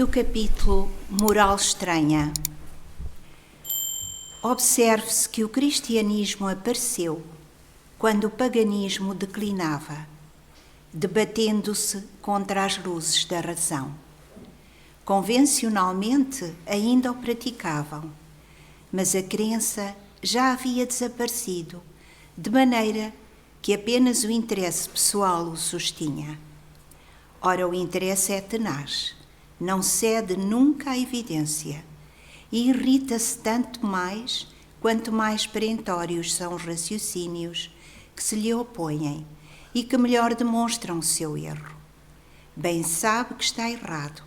do capítulo Moral Estranha. Observe-se que o cristianismo apareceu quando o paganismo declinava, debatendo-se contra as luzes da razão. Convencionalmente ainda o praticavam, mas a crença já havia desaparecido, de maneira que apenas o interesse pessoal o sustinha. Ora, o interesse é tenaz, não cede nunca à evidência e irrita-se tanto mais quanto mais perentórios são os raciocínios que se lhe opõem e que melhor demonstram o seu erro. Bem sabe que está errado,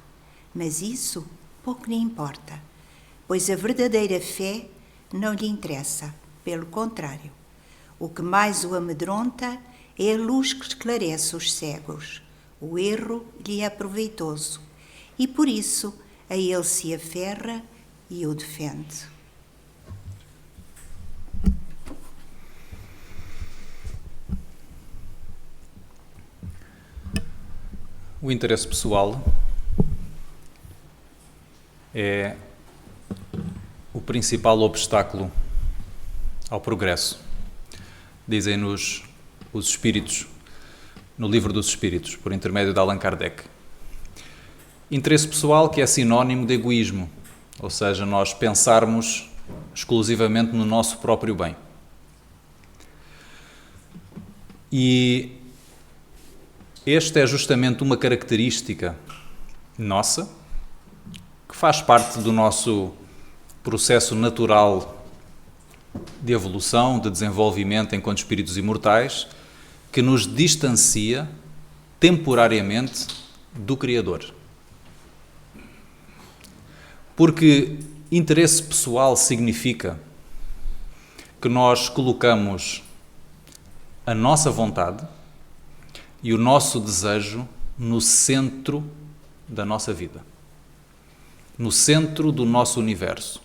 mas isso pouco lhe importa, pois a verdadeira fé não lhe interessa, pelo contrário. O que mais o amedronta é a luz que esclarece os cegos. O erro lhe é proveitoso e por isso a ele se aferra e o defende. O interesse pessoal é o principal obstáculo ao progresso. Dizem-nos os Espíritos, no Livro dos Espíritos, por intermédio de Allan Kardec. Interesse pessoal que é sinónimo de egoísmo, ou seja, nós pensarmos exclusivamente no nosso próprio bem. E esta é justamente uma característica nossa, que faz parte do nosso processo natural de evolução, de desenvolvimento enquanto espíritos imortais, que nos distancia temporariamente do Criador. Porque interesse pessoal significa que nós colocamos a nossa vontade e o nosso desejo no centro da nossa vida, no centro do nosso universo.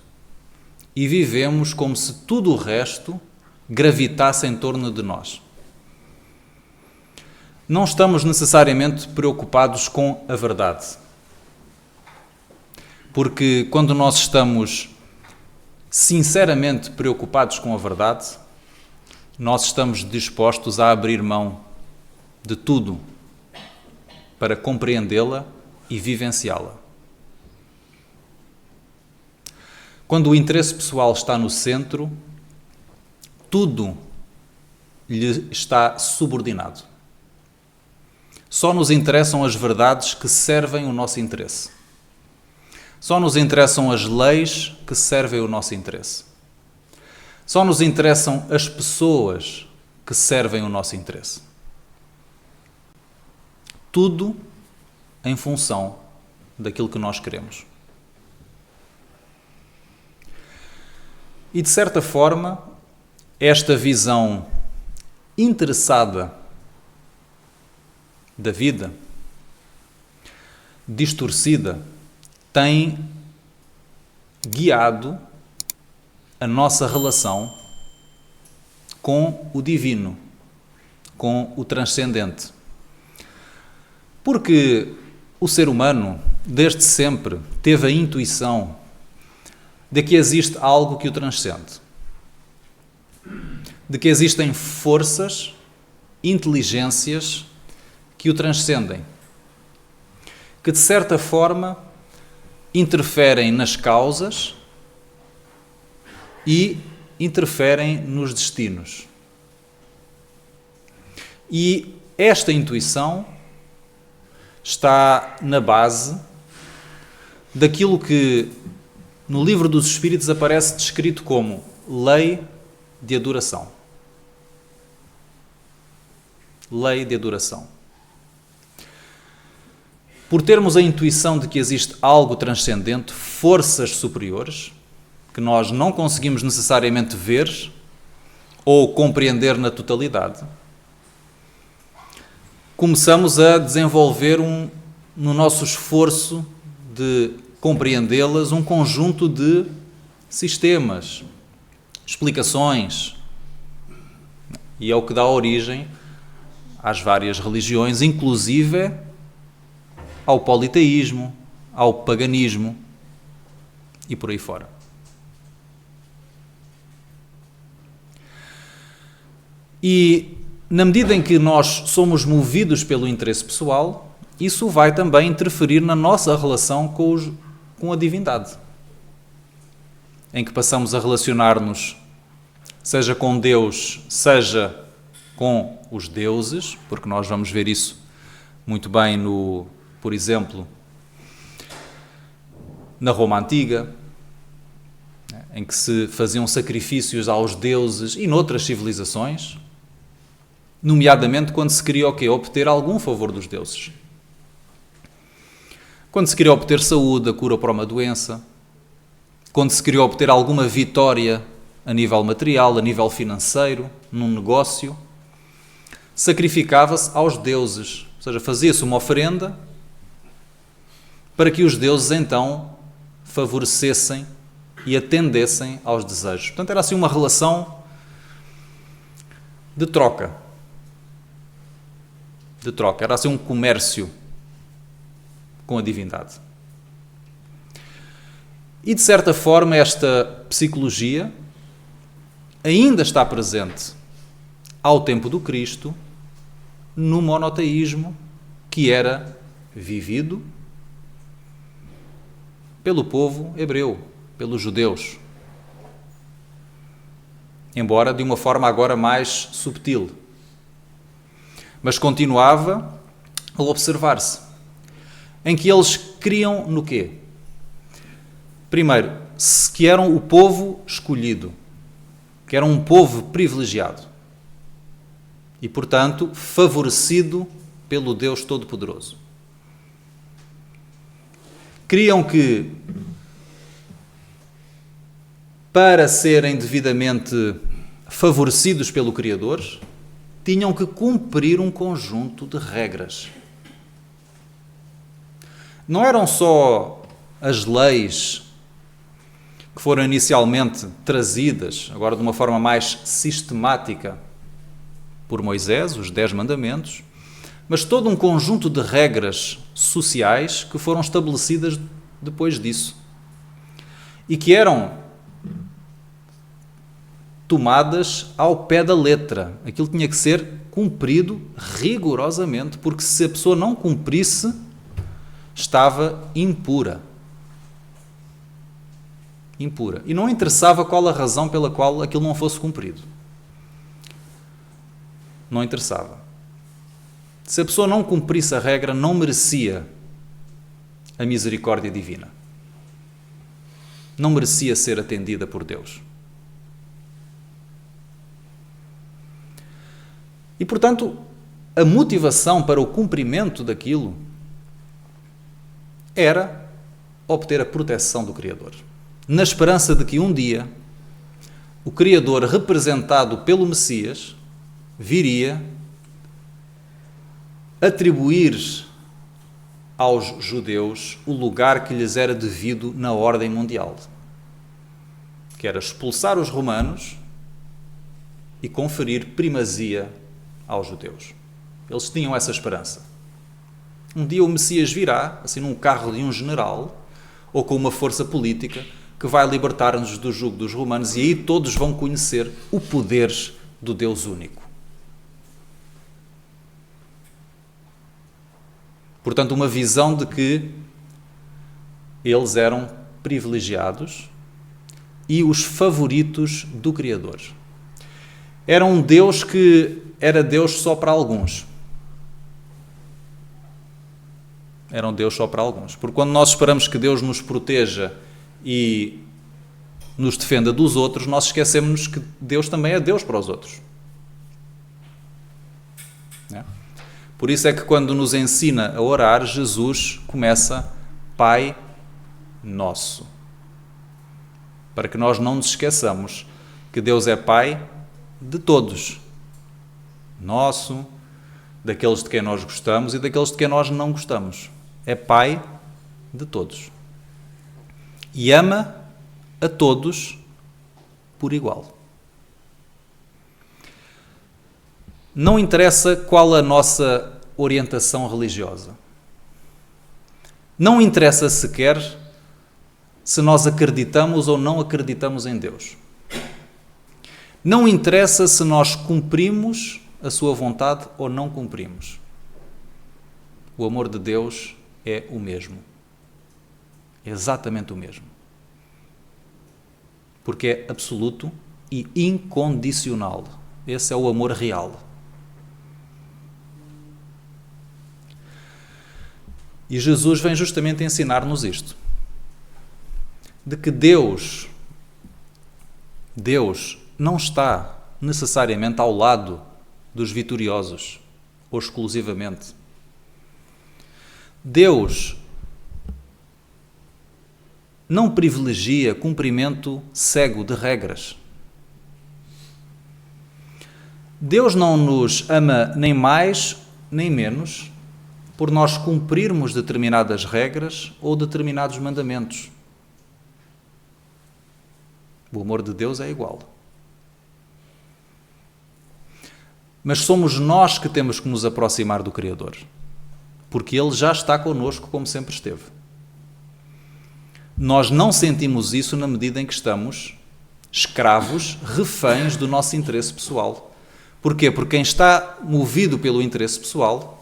E vivemos como se tudo o resto gravitasse em torno de nós. Não estamos necessariamente preocupados com a verdade. Porque quando nós estamos sinceramente preocupados com a verdade, nós estamos dispostos a abrir mão de tudo para compreendê-la e vivenciá-la. Quando o interesse pessoal está no centro, tudo lhe está subordinado. Só nos interessam as verdades que servem o nosso interesse. Só nos interessam as leis que servem o nosso interesse. Só nos interessam as pessoas que servem o nosso interesse. Tudo em função daquilo que nós queremos. E, de certa forma, esta visão interessada da vida, distorcida, tem guiado a nossa relação com o divino, com o transcendente. Porque o ser humano, desde sempre, teve a intuição de que existe algo que o transcende, de que existem forças, inteligências que o transcendem, que de certa forma interferem nas causas e interferem nos destinos. E esta intuição está na base daquilo que no Livro dos Espíritos aparece descrito como lei de adoração. Lei de adoração. Por termos a intuição de que existe algo transcendente, forças superiores, que nós não conseguimos necessariamente ver ou compreender na totalidade, começamos a desenvolver no nosso esforço de compreendê-las, um conjunto de sistemas, explicações, e é o que dá origem às várias religiões, inclusive ao politeísmo, ao paganismo e por aí fora. E na medida em que nós somos movidos pelo interesse pessoal, isso vai também interferir na nossa relação com a divindade, em que passamos a relacionar-nos, seja com Deus, seja com os deuses, porque nós vamos ver isso muito bem por exemplo, na Roma Antiga, em que se faziam sacrifícios aos deuses e noutras civilizações, nomeadamente quando se queria o quê? Obter algum favor dos deuses. Quando se queria obter saúde, a cura para uma doença, quando se queria obter alguma vitória a nível material, a nível financeiro, num negócio, sacrificava-se aos deuses, ou seja, fazia-se uma oferenda para que os deuses então favorecessem e atendessem aos desejos. Portanto, era assim uma relação de troca. Era assim um comércio com a divindade. E, de certa forma, esta psicologia ainda está presente ao tempo do Cristo no monoteísmo que era vivido pelo povo hebreu, pelos judeus. Embora de uma forma agora mais subtil. Mas continuava a observar-se. Em que eles criam no quê? Primeiro, que eram o povo escolhido, que era um povo privilegiado e, portanto, favorecido pelo Deus Todo-Poderoso. Criam que, para serem devidamente favorecidos pelo Criador, tinham que cumprir um conjunto de regras. Não eram só as leis que foram inicialmente trazidas, agora de uma forma mais sistemática, por Moisés, os 10 mandamentos, mas todo um conjunto de regras sociais que foram estabelecidas depois disso e que eram tomadas ao pé da letra. Aquilo tinha que ser cumprido rigorosamente, porque se a pessoa não cumprisse, estava impura. Impura. E não interessava qual a razão pela qual aquilo não fosse cumprido. Não interessava. Se a pessoa não cumprisse a regra, não merecia a misericórdia divina. Não merecia ser atendida por Deus. E, portanto, a motivação para o cumprimento daquilo era obter a proteção do Criador. Na esperança de que um dia o Criador, representado pelo Messias, viria atribuir aos judeus o lugar que lhes era devido na ordem mundial, que era expulsar os romanos e conferir primazia aos judeus. Eles tinham essa esperança. Um dia o Messias virá, assim num carro de um general, ou com uma força política, que vai libertar-nos do jugo dos romanos, e aí todos vão conhecer o poder do Deus único. Portanto, uma visão de que eles eram privilegiados e os favoritos do Criador. Era um Deus que era Deus só para alguns. Era um Deus só para alguns. Porque quando nós esperamos que Deus nos proteja e nos defenda dos outros, nós esquecemos que Deus também é Deus para os outros. É? Por isso é que quando nos ensina a orar, Jesus começa Pai Nosso. Para que nós não nos esqueçamos que Deus é Pai de todos. Nosso, daqueles de quem nós gostamos e daqueles de quem nós não gostamos. É Pai de todos. E ama a todos por igual. Não interessa qual a nossa orientação religiosa. Não interessa sequer se nós acreditamos ou não acreditamos em Deus. Não interessa se nós cumprimos a sua vontade ou não cumprimos. O amor de Deus é o mesmo. É exatamente o mesmo. Porque é absoluto e incondicional. Esse é o amor real. E Jesus vem justamente ensinar-nos isto. De que Deus não está necessariamente ao lado dos vitoriosos, ou exclusivamente. Deus não privilegia cumprimento cego de regras. Deus não nos ama nem mais nem menos por nós cumprirmos determinadas regras ou determinados mandamentos. O amor de Deus é igual. Mas somos nós que temos que nos aproximar do Criador, porque Ele já está connosco como sempre esteve. Nós não sentimos isso na medida em que estamos escravos, reféns do nosso interesse pessoal. Porquê? Porque quem está movido pelo interesse pessoal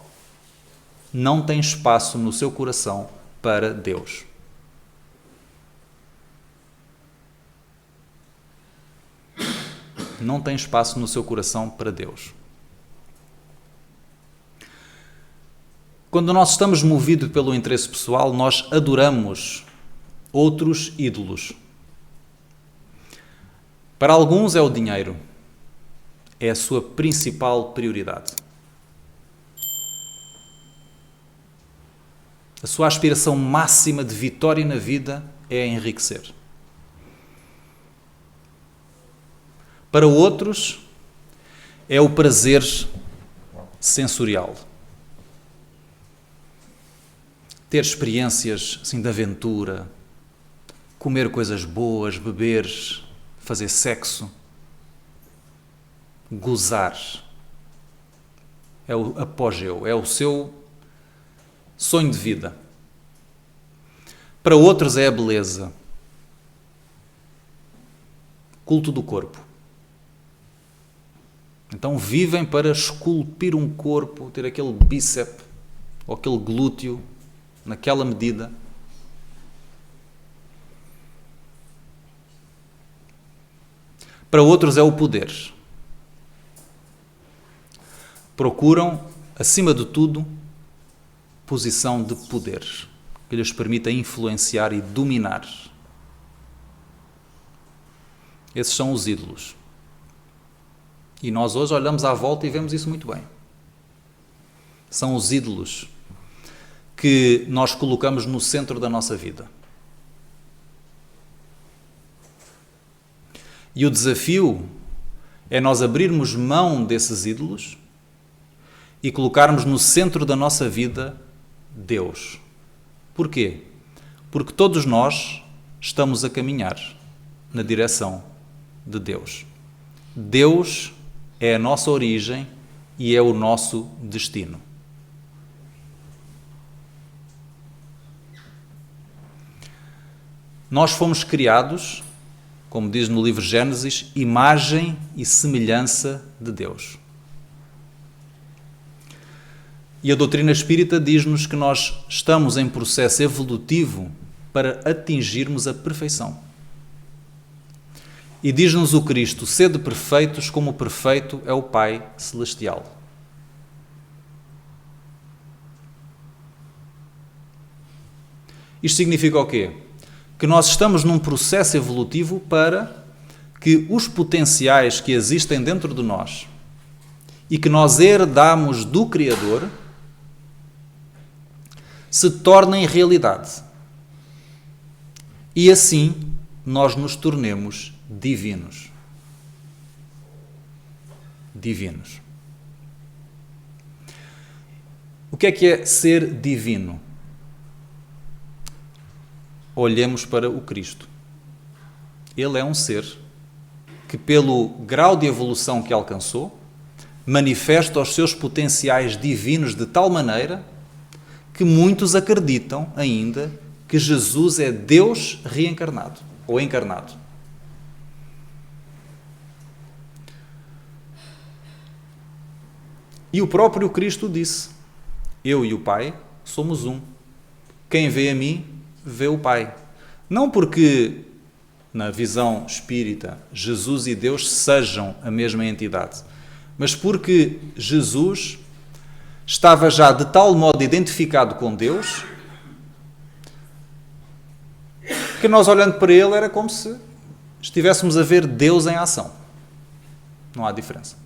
não tem espaço no seu coração para Deus. Não tem espaço no seu coração para Deus. Quando nós estamos movidos pelo interesse pessoal, nós adoramos outros ídolos. Para alguns é o dinheiro. É a sua principal prioridade. A sua aspiração máxima de vitória na vida é enriquecer. Para outros, é o prazer sensorial. Ter experiências assim, de aventura, comer coisas boas, beber, fazer sexo, gozar. É o apogeu, é o seu sonho de vida. Para outros é a beleza. Culto do corpo. Então vivem para esculpir um corpo, ter aquele bíceps ou aquele glúteo naquela medida. Para outros é o poder. Procuram, acima de tudo, posição de poder, que lhes permita influenciar e dominar. Esses são os ídolos. E nós hoje olhamos à volta e vemos isso muito bem. São os ídolos que nós colocamos no centro da nossa vida. E o desafio é nós abrirmos mão desses ídolos e colocarmos no centro da nossa vida Deus. Porquê? Porque todos nós estamos a caminhar na direção de Deus. Deus é a nossa origem e é o nosso destino. Nós fomos criados, como diz no livro Gênesis, imagem e semelhança de Deus. E a doutrina espírita diz-nos que nós estamos em processo evolutivo para atingirmos a perfeição. E diz-nos o Cristo, sede perfeitos como o perfeito é o Pai Celestial. Isto significa o quê? Que nós estamos num processo evolutivo para que os potenciais que existem dentro de nós e que nós herdamos do Criador se tornem realidade. E assim nós nos tornemos divinos. Divinos. O que é ser divino? Olhemos para o Cristo. Ele é um ser que, pelo grau de evolução que alcançou, manifesta os seus potenciais divinos de tal maneira que muitos acreditam ainda que Jesus é Deus reencarnado ou encarnado. E o próprio Cristo disse: eu e o Pai somos um. Quem vê a mim, vê o Pai. Não porque, na visão espírita, Jesus e Deus sejam a mesma entidade, mas porque Jesus estava já de tal modo identificado com Deus que nós, olhando para ele, era como se estivéssemos a ver Deus em ação. Não há diferença.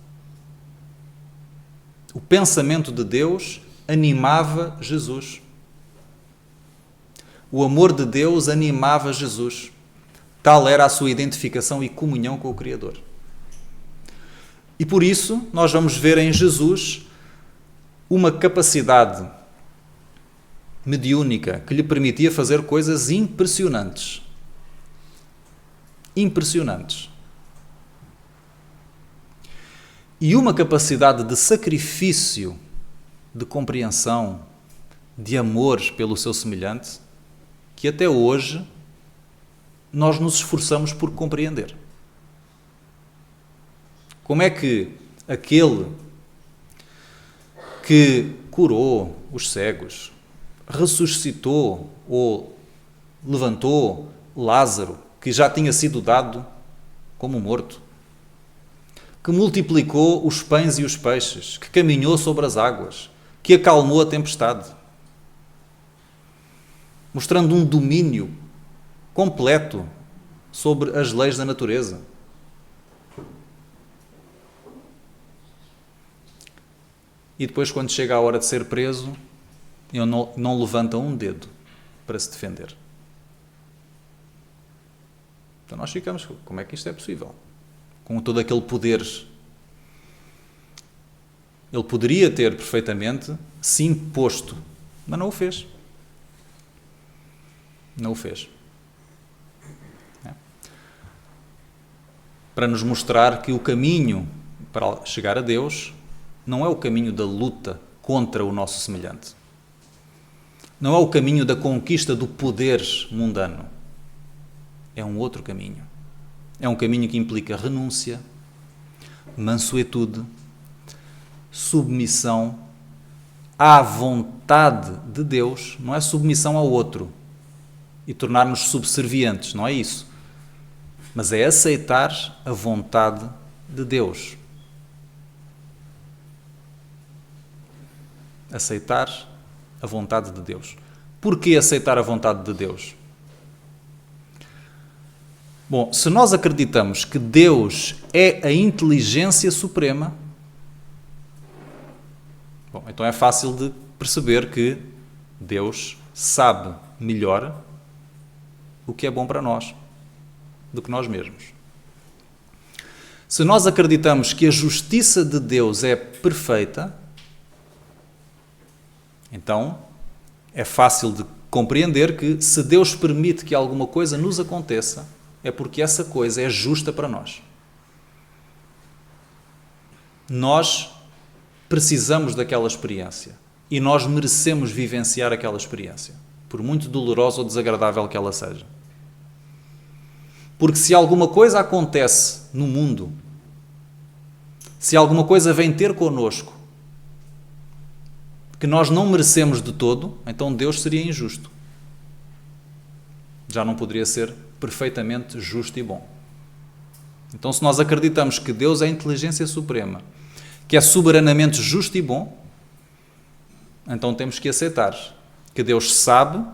O pensamento de Deus animava Jesus. O amor de Deus animava Jesus. Tal era a sua identificação e comunhão com o Criador. E por isso nós vamos ver em Jesus uma capacidade mediúnica que lhe permitia fazer coisas impressionantes. Impressionantes. E uma capacidade de sacrifício, de compreensão, de amor pelo seu semelhante, que até hoje nós nos esforçamos por compreender. Como é que aquele que curou os cegos, ressuscitou ou levantou Lázaro, que já tinha sido dado como morto, que multiplicou os pães e os peixes, que caminhou sobre as águas, que acalmou a tempestade, mostrando um domínio completo sobre as leis da natureza. E depois, quando chega a hora de ser preso, ele não levanta um dedo para se defender. Então nós ficamos, como é que isto é possível? Com todo aquele poder. Ele poderia ter perfeitamente se imposto, mas não o fez. Não o fez. Para nos mostrar que o caminho para chegar a Deus não é o caminho da luta contra o nosso semelhante. Não é o caminho da conquista do poder mundano. É um outro caminho. É um caminho que implica renúncia, mansuetude, submissão à vontade de Deus. Não é submissão ao outro e tornar-nos subservientes, não é isso. Mas é aceitar a vontade de Deus. Aceitar a vontade de Deus. Porquê aceitar a vontade de Deus? Bom, se nós acreditamos que Deus é a inteligência suprema, bom, então é fácil de perceber que Deus sabe melhor o que é bom para nós do que nós mesmos. Se nós acreditamos que a justiça de Deus é perfeita, então é fácil de compreender que se Deus permite que alguma coisa nos aconteça, é porque essa coisa é justa para nós. Nós precisamos daquela experiência e nós merecemos vivenciar aquela experiência, por muito dolorosa ou desagradável que ela seja. Porque se alguma coisa acontece no mundo, se alguma coisa vem ter connosco que nós não merecemos de todo, então Deus seria injusto. Já não poderia ser perfeitamente justo e bom. Então, se nós acreditamos que Deus é a inteligência suprema, que é soberanamente justo e bom, então temos que aceitar que Deus sabe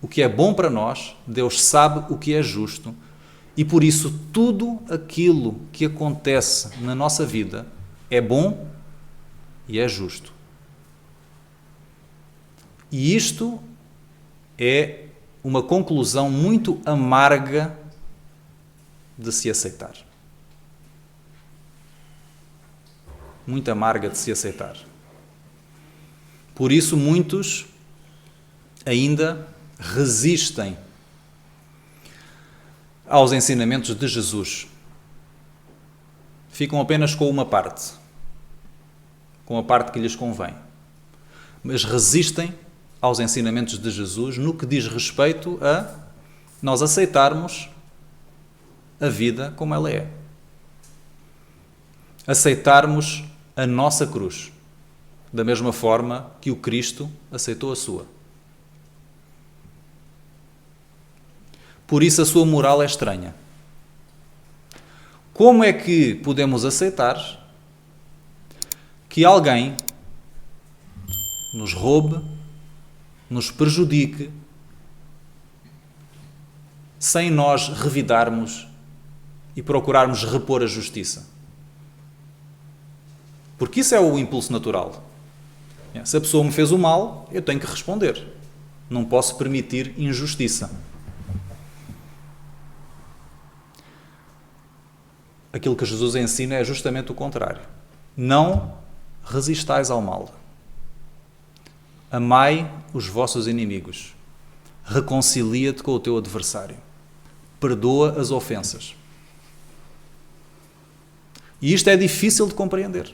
o que é bom para nós, Deus sabe o que é justo, e por isso tudo aquilo que acontece na nossa vida é bom e é justo. E isto é uma conclusão muito amarga de se aceitar. Muito amarga de se aceitar. Por isso muitos ainda resistem aos ensinamentos de Jesus. Ficam apenas com uma parte, com a parte que lhes convém. Mas resistem aos ensinamentos de Jesus no que diz respeito a nós aceitarmos a vida como ela é. Aceitarmos a nossa cruz, da mesma forma que o Cristo aceitou a sua. Por isso a sua moral é estranha. Como é que podemos aceitar que alguém nos roube, nos prejudique, sem nós revidarmos e procurarmos repor a justiça? Porque isso é o impulso natural. Se a pessoa me fez o mal, eu tenho que responder. Não posso permitir injustiça. Aquilo que Jesus ensina é justamente o contrário. Não resistais ao mal. Amai os vossos inimigos. Reconcilia-te com o teu adversário. Perdoa as ofensas. E isto é difícil de compreender.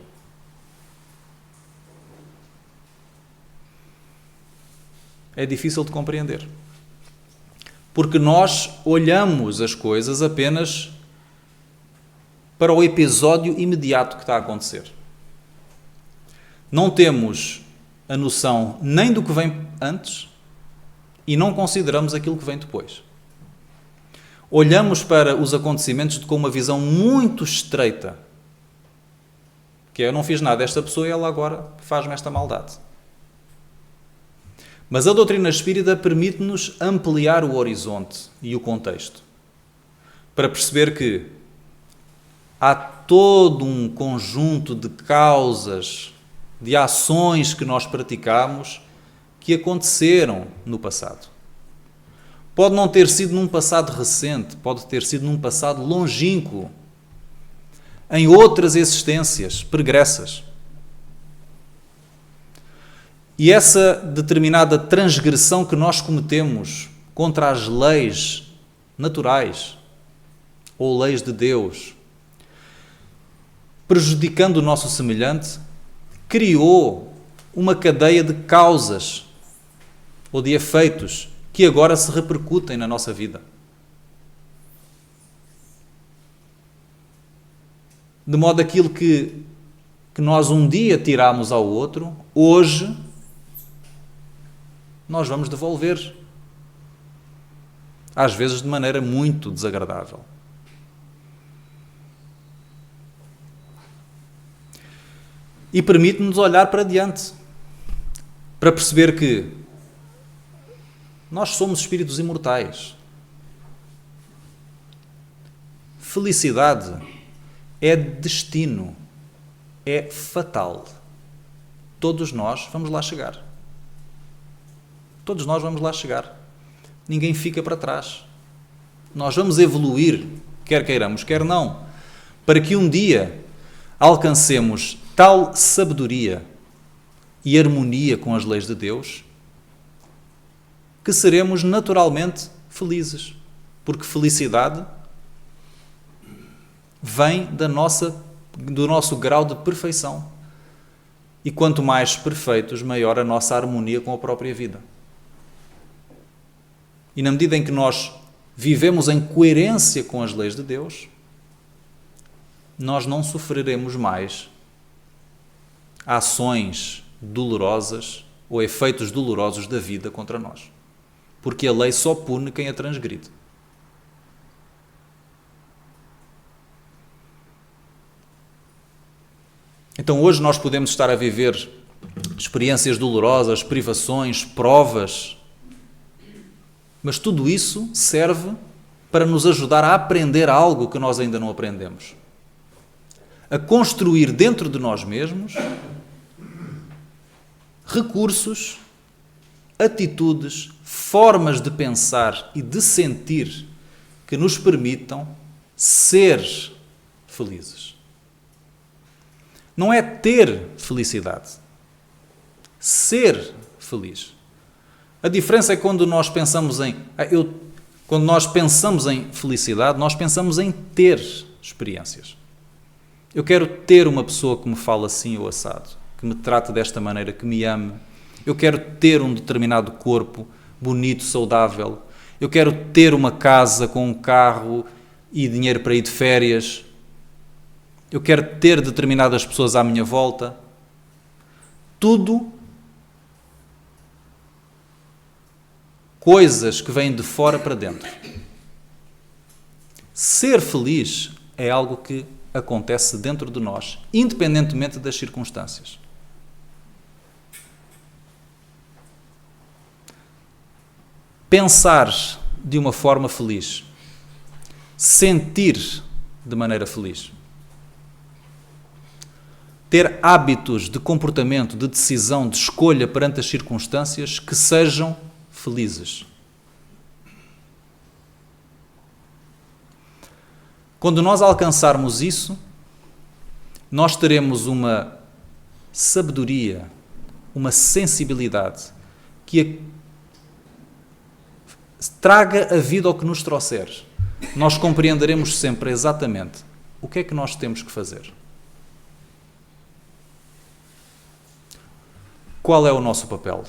É difícil de compreender. Porque nós olhamos as coisas apenas para o episódio imediato que está a acontecer. Não temos a noção nem do que vem antes e não consideramos aquilo que vem depois. Olhamos para os acontecimentos com uma visão muito estreita, que é: eu não fiz nada a esta pessoa e ela agora faz-me esta maldade. Mas a doutrina espírita permite-nos ampliar o horizonte e o contexto, para perceber que há todo um conjunto de causas, de ações que nós praticamos que aconteceram no passado. Pode não ter sido num passado recente, pode ter sido num passado longínquo, em outras existências pregressas. E essa determinada transgressão que nós cometemos contra as leis naturais ou leis de Deus, prejudicando o nosso semelhante, criou uma cadeia de causas ou de efeitos que agora se repercutem na nossa vida. De modo aquilo que nós um dia tiramos ao outro, hoje nós vamos devolver. Às vezes de maneira muito desagradável. E permite-nos olhar para diante, para perceber que nós somos espíritos imortais. Felicidade é destino, é fatal. Todos nós vamos lá chegar. Todos nós vamos lá chegar. Ninguém fica para trás. Nós vamos evoluir, quer queiramos, quer não, para que um dia alcancemos tal sabedoria e harmonia com as leis de Deus que seremos naturalmente felizes. Porque felicidade vem do nosso grau de perfeição. E quanto mais perfeitos, maior a nossa harmonia com a própria vida. E na medida em que nós vivemos em coerência com as leis de Deus, nós não sofreremos mais ações dolorosas ou efeitos dolorosos da vida contra nós. Porque a lei só pune quem a transgride. Então hoje nós podemos estar a viver experiências dolorosas, privações, provas, mas tudo isso serve para nos ajudar a aprender algo que nós ainda não aprendemos. A construir dentro de nós mesmos recursos, atitudes, formas de pensar e de sentir que nos permitam ser felizes. Não é ter felicidade, ser feliz. A diferença é quando nós pensamos em felicidade, nós pensamos em ter experiências. Eu quero ter uma pessoa que me fale assim ou assado, que me trate desta maneira, que me ame Eu quero ter um determinado corpo bonito, saudável. Eu quero ter uma casa com um carro e dinheiro para ir de férias. Eu quero ter determinadas pessoas à minha volta. Tudo coisas que vêm de fora para dentro. Ser feliz é algo que acontece dentro de nós, independentemente das circunstâncias. Pensar de uma forma feliz. Sentir de maneira feliz. Ter hábitos de comportamento, de decisão, de escolha perante as circunstâncias que sejam felizes. Quando nós alcançarmos isso, nós teremos uma sabedoria, uma sensibilidade que traga a vida ao que nos trouxer. Nós compreenderemos sempre exatamente o que é que nós temos que fazer. Qual é o nosso papel?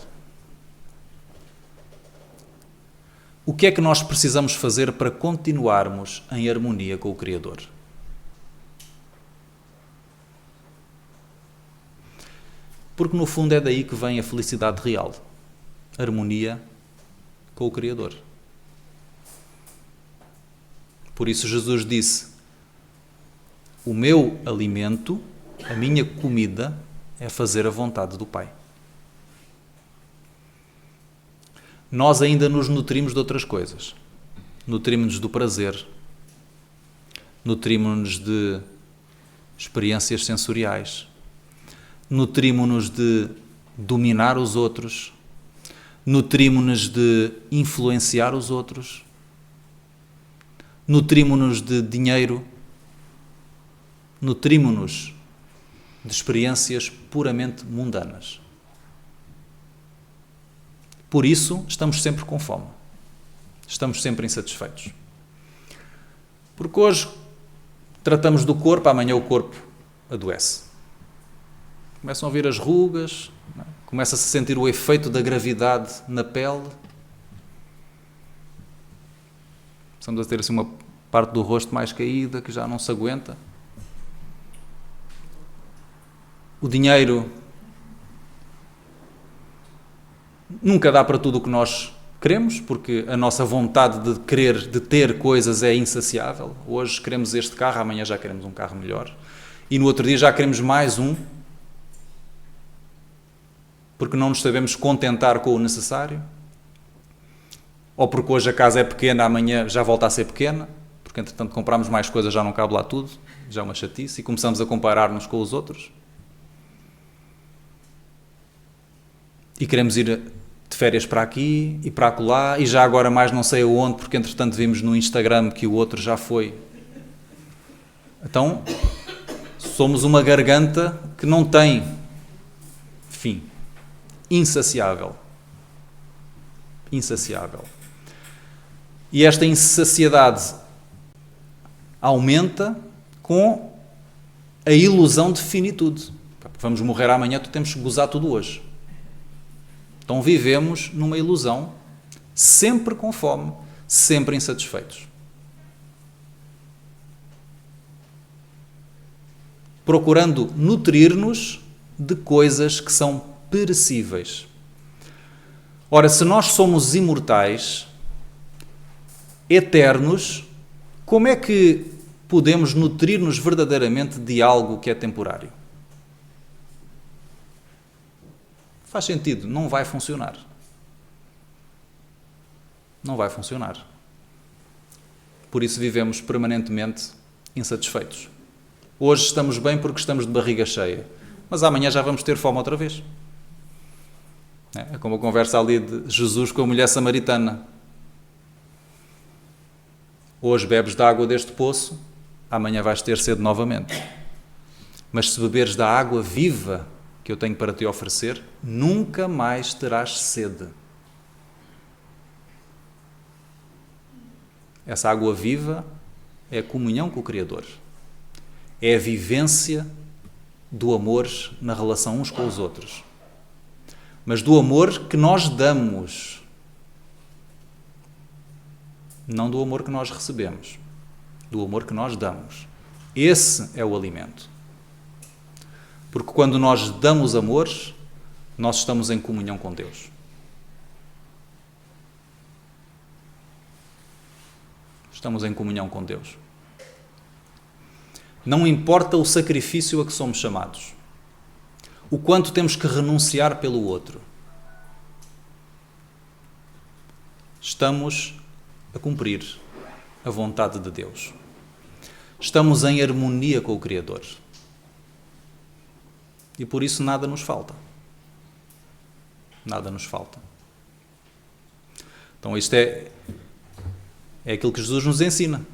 O que é que nós precisamos fazer para continuarmos em harmonia com o Criador? Porque no fundo é daí que vem a felicidade real. Harmonia com o Criador. Por isso Jesus disse: o meu alimento, a minha comida, é fazer a vontade do Pai. Nós ainda nos nutrimos de outras coisas. Nutrimos-nos do prazer. Nutrimos-nos de experiências sensoriais. Nutrimos-nos de dominar os outros. Nutrimos-nos de influenciar os outros. Nutrimos-nos de dinheiro. Nutrimos-nos de experiências puramente mundanas. Por isso, estamos sempre com fome. Estamos sempre insatisfeitos. Porque hoje tratamos do corpo, amanhã o corpo adoece. Começam a vir as rugas, começa-se a sentir o efeito da gravidade na pele. Começamos a ter assim uma parte do rosto mais caída, que já não se aguenta. O dinheiro nunca dá para tudo o que nós queremos, porque a nossa vontade de querer, de ter coisas é insaciável. Hoje queremos este carro, amanhã já queremos um carro melhor. E no outro dia já queremos mais um, porque não nos sabemos contentar com o necessário. Ou porque hoje a casa é pequena, amanhã já volta a ser pequena, porque entretanto compramos mais coisas, já não cabe lá tudo, já é uma chatice, e começamos a comparar-nos com os outros. E queremos ir de férias para aqui e para acolá, e já agora mais não sei aonde, porque entretanto vimos no Instagram que o outro já foi. Então, somos uma garganta que não tem fim. Insaciável. Insaciável. E esta insaciedade aumenta com a ilusão de finitude. Vamos morrer amanhã, tu temos que gozar tudo hoje. Então vivemos numa ilusão, sempre com fome, sempre insatisfeitos. Procurando nutrir-nos de coisas que são perecíveis. Ora, se nós somos imortais, eternos, como é que podemos nutrir-nos verdadeiramente de algo que é temporário? Faz sentido, não vai funcionar. Não vai funcionar. Por isso vivemos permanentemente insatisfeitos. Hoje estamos bem porque estamos de barriga cheia, mas amanhã já vamos ter fome outra vez. É como a conversa ali de Jesus com a mulher samaritana. Hoje bebes da água deste poço, amanhã vais ter sede novamente. Mas se beberes da água viva que eu tenho para te oferecer, nunca mais terás sede. Essa água viva é a comunhão com o Criador. É a vivência do amor na relação uns com os outros. mas do amor que nós damos, não do amor que nós recebemos, do amor que nós damos. Esse é o alimento. Porque quando nós damos amor, nós estamos em comunhão com Deus. Estamos em comunhão com Deus. Não importa o sacrifício a que somos chamados, o quanto temos que renunciar pelo outro. Estamos a cumprir a vontade de Deus. Estamos em harmonia com o Criador. E por isso nada nos falta. Nada nos falta. Então isto é aquilo que Jesus nos ensina.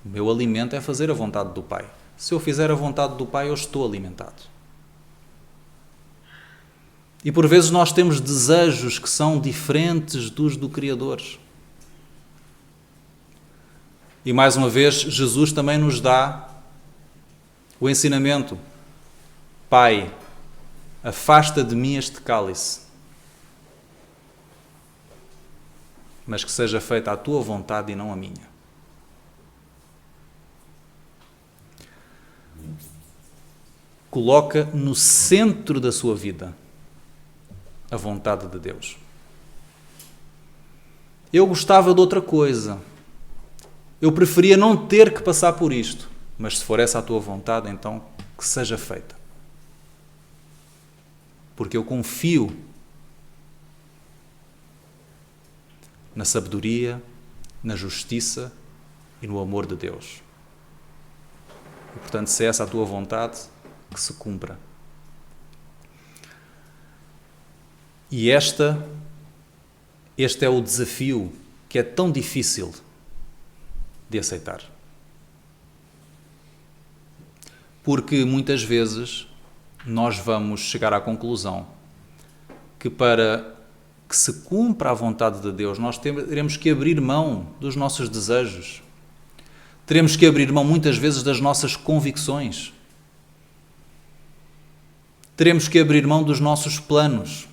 O meu alimento é fazer a vontade do Pai. Se eu fizer a vontade do Pai, eu estou alimentado. E por vezes nós temos desejos que são diferentes dos do Criador. E mais uma vez, Jesus também nos dá o ensinamento. Pai, afasta de mim este cálice, mas que seja feita a tua vontade e não a minha. Coloca no centro da sua vida a vontade de Deus. Eu gostava de outra coisa. Eu preferia não ter que passar por isto. Mas se for essa a tua vontade, então que seja feita. Porque eu confio na sabedoria, na justiça e no amor de Deus. E, portanto, se é essa a tua vontade, que se cumpra. E este é o desafio que é tão difícil de aceitar. Porque muitas vezes nós vamos chegar à conclusão que para que se cumpra a vontade de Deus, nós teremos que abrir mão dos nossos desejos. Teremos que abrir mão muitas vezes das nossas convicções. Teremos que abrir mão dos nossos planos.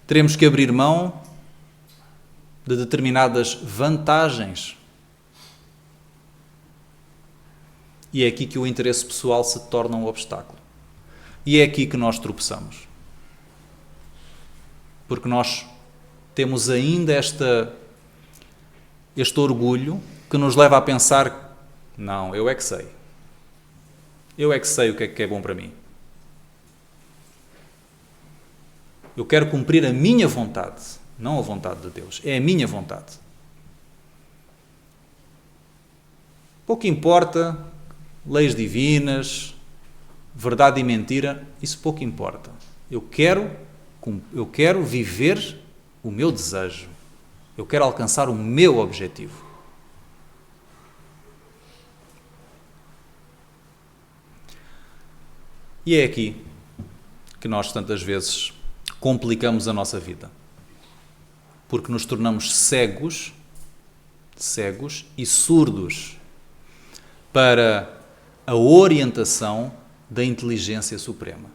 Teremos que abrir mão de determinadas vantagens. E é aqui que o interesse pessoal se torna um obstáculo. E é aqui que nós tropeçamos. Porque nós temos ainda este orgulho que nos leva a pensar, não, eu é que sei. Eu é que sei o que é bom para mim. Eu quero cumprir a minha vontade, não a vontade de Deus. É a minha vontade. Pouco importa leis divinas, verdade e mentira, isso pouco importa. Eu quero viver o meu desejo. Eu quero alcançar o meu objetivo. E é aqui que nós tantas vezes complicamos a nossa vida. Porque nos tornamos cegos e surdos para a orientação da inteligência suprema.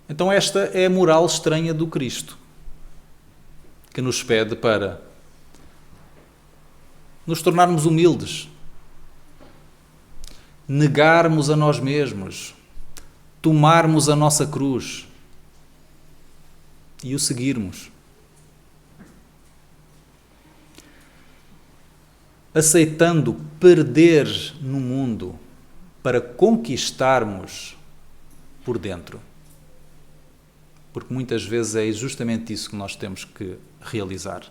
Então esta é a moral estranha do Cristo, que nos pede para nos tornarmos humildes, negarmos a nós mesmos, tomarmos a nossa cruz e o seguirmos. Aceitando perder no mundo para conquistarmos por dentro. Porque muitas vezes é justamente isso que nós temos que realizar.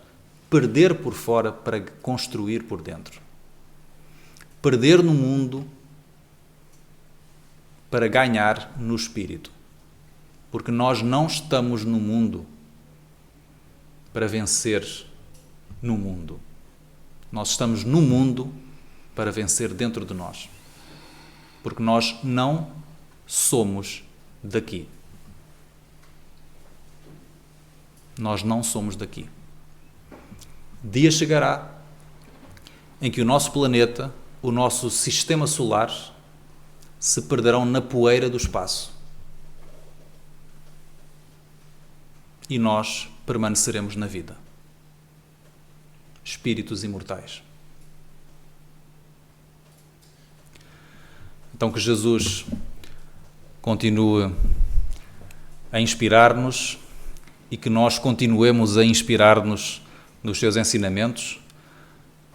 Perder por fora para construir por dentro. Perder no mundo para ganhar no espírito. Porque nós não estamos no mundo para vencer no mundo. Nós estamos no mundo para vencer dentro de nós. Porque nós não somos daqui. Nós não somos daqui. Dia chegará em que o nosso planeta o nosso sistema solar se perderão na poeira do espaço. E nós permaneceremos na vida. Espíritos imortais. Então que Jesus continue a inspirar-nos e que nós continuemos a inspirar-nos nos seus ensinamentos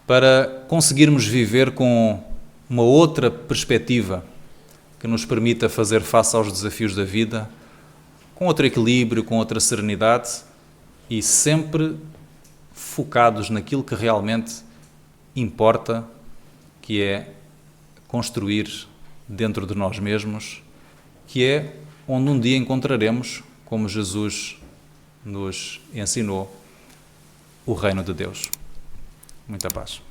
para conseguirmos viver com uma outra perspectiva que nos permita fazer face aos desafios da vida com outro equilíbrio, com outra serenidade e sempre focados naquilo que realmente importa, que é construir dentro de nós mesmos, que é onde um dia encontraremos, como Jesus nos ensinou, o reino de Deus. Muita paz.